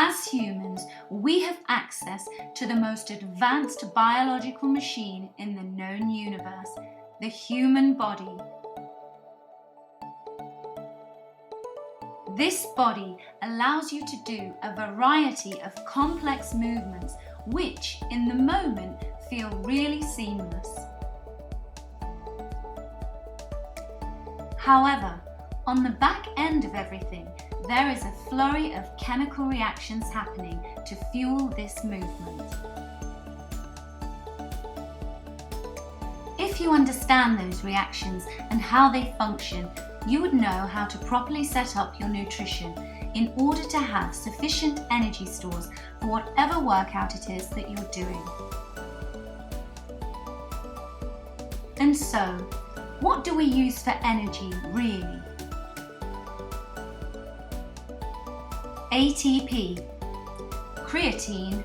As humans, we have access to the most advanced biological machine in the known universe, the human body. This body allows you to do a variety of complex movements which, in the moment, feel really seamless. However, on the back end of everything, there is a flurry of chemical reactions happening to fuel this movement. If you understand those reactions and how they function, you would know how to properly set up your nutrition in order to have sufficient energy stores for whatever workout it is that you're doing. And so, what do we use for energy really? ATP, creatine,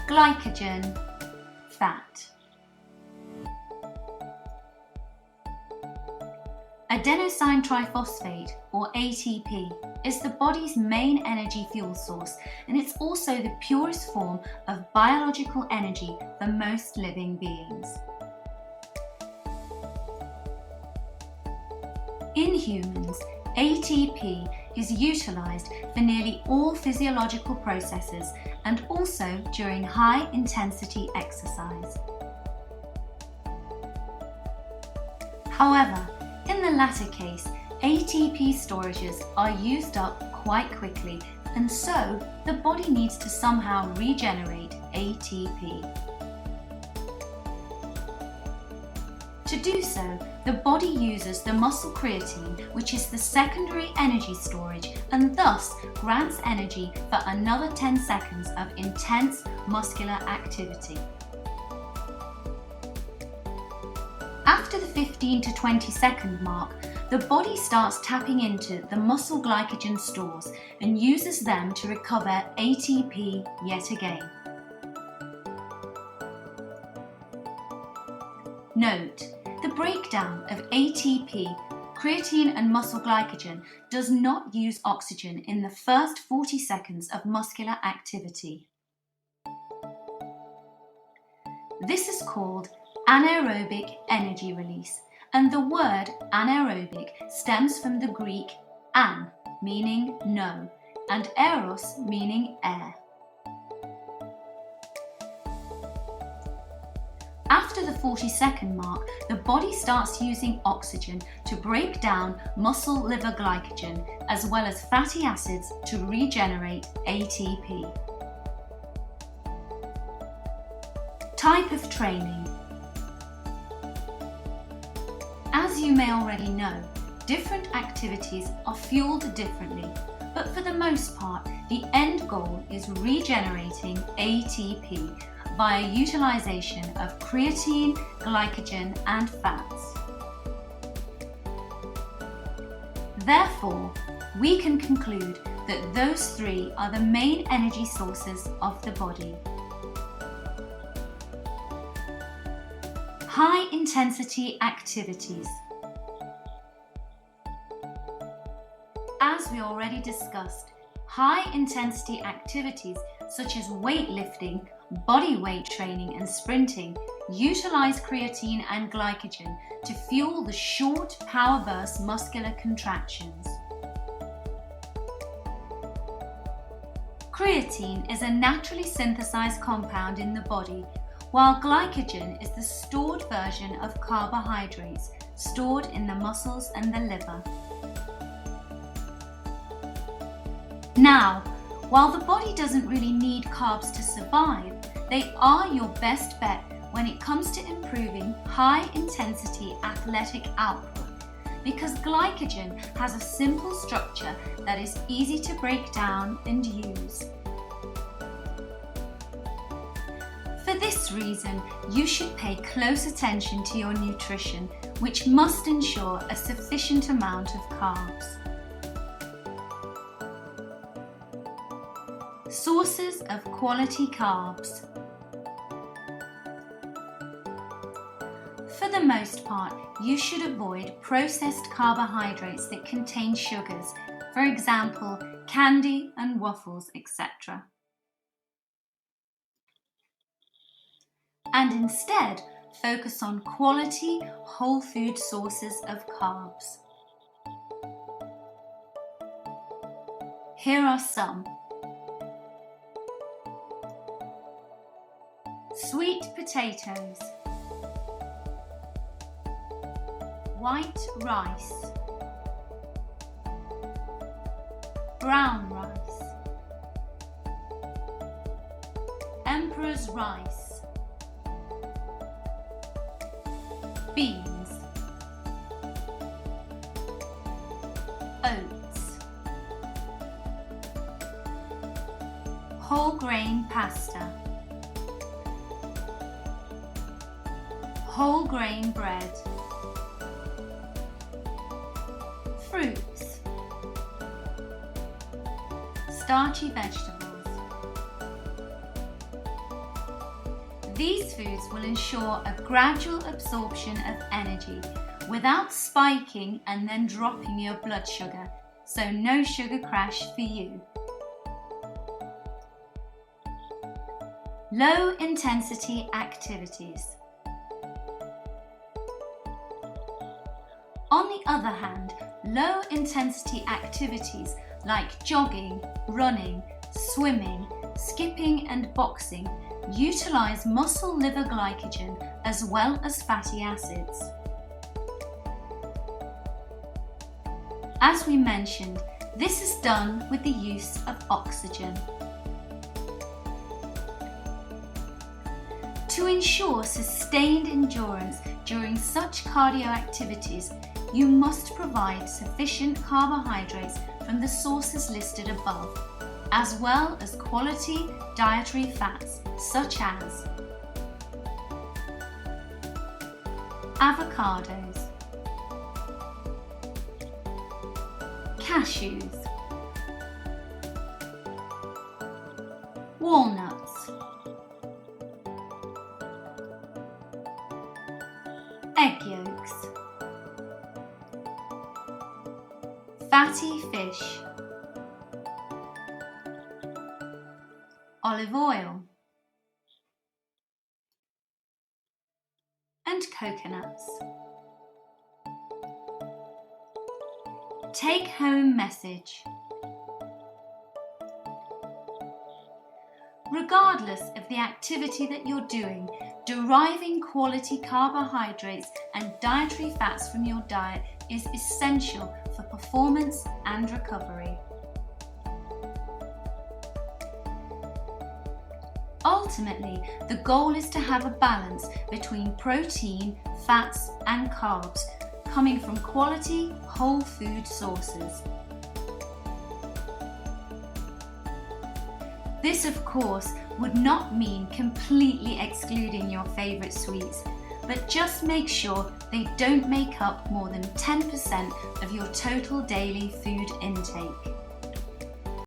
glycogen, fat. Adenosine triphosphate, or ATP, is the body's main energy fuel source, and it's also the purest form of biological energy for most living beings. In humans, ATP is utilized for nearly all physiological processes and also during high-intensity exercise. However, in the latter case, ATP storages are used up quite quickly, and so the body needs to somehow regenerate ATP. To do so, the body uses the muscle creatine, which is the secondary energy storage, and thus grants energy for another 10 seconds of intense muscular activity. After the 15 to 20 second mark, the body starts tapping into the muscle glycogen stores and uses them to recover ATP yet again. Note, the breakdown of ATP, creatine and muscle glycogen does not use oxygen in the first 40 seconds of muscular activity. This is called anaerobic energy release, and the word anaerobic stems from the Greek an, meaning no, and eros, meaning air. After the 40-second mark, the body starts using oxygen to break down muscle liver glycogen as well as fatty acids to regenerate ATP. Type of training. As you may already know, different activities are fueled differently, but for the most part, the end goal is regenerating ATP via utilization of creatine, glycogen, and fats. Therefore, we can conclude that those three are the main energy sources of the body. High-intensity activities. As we already discussed, high-intensity activities such as weightlifting, body weight training and sprinting utilize creatine and glycogen to fuel the short power burst muscular contractions. Creatine is a naturally synthesized compound in the body, while glycogen is the stored version of carbohydrates stored in the muscles and the liver. Now, while the body doesn't really need carbs to survive, they are your best bet when it comes to improving high-intensity athletic output, because glycogen has a simple structure that is easy to break down and use. For this reason, you should pay close attention to your nutrition, which must ensure a sufficient amount of carbs. Sources of quality carbs. For the most part, you should avoid processed carbohydrates that contain sugars, for example, candy and waffles, etc. And instead, focus on quality, whole food sources of carbs. Here are some. Sweet potatoes, white rice, brown rice, emperor's rice, beans, oats, whole grain pasta, whole grain bread, fruits, starchy vegetables. These foods will ensure a gradual absorption of energy without spiking and then dropping your blood sugar, so no sugar crash for you. Low intensity activities. On the other hand, low-intensity activities like jogging, running, swimming, skipping and boxing utilize muscle liver glycogen as well as fatty acids. As we mentioned, this is done with the use of oxygen. To ensure sustained endurance during such cardio activities, you must provide sufficient carbohydrates from the sources listed above, as well as quality dietary fats such as avocados, cashews, walnuts, egg yolks, fatty fish, olive oil, and coconuts. Take-home message. Regardless of the activity that you're doing, deriving quality carbohydrates and dietary fats from your diet is essential for performance and recovery. Ultimately, the goal is to have a balance between protein, fats, and carbs coming from quality whole food sources. This, of course, would not mean completely excluding your favourite sweets, but just make sure they don't make up more than 10% of your total daily food intake.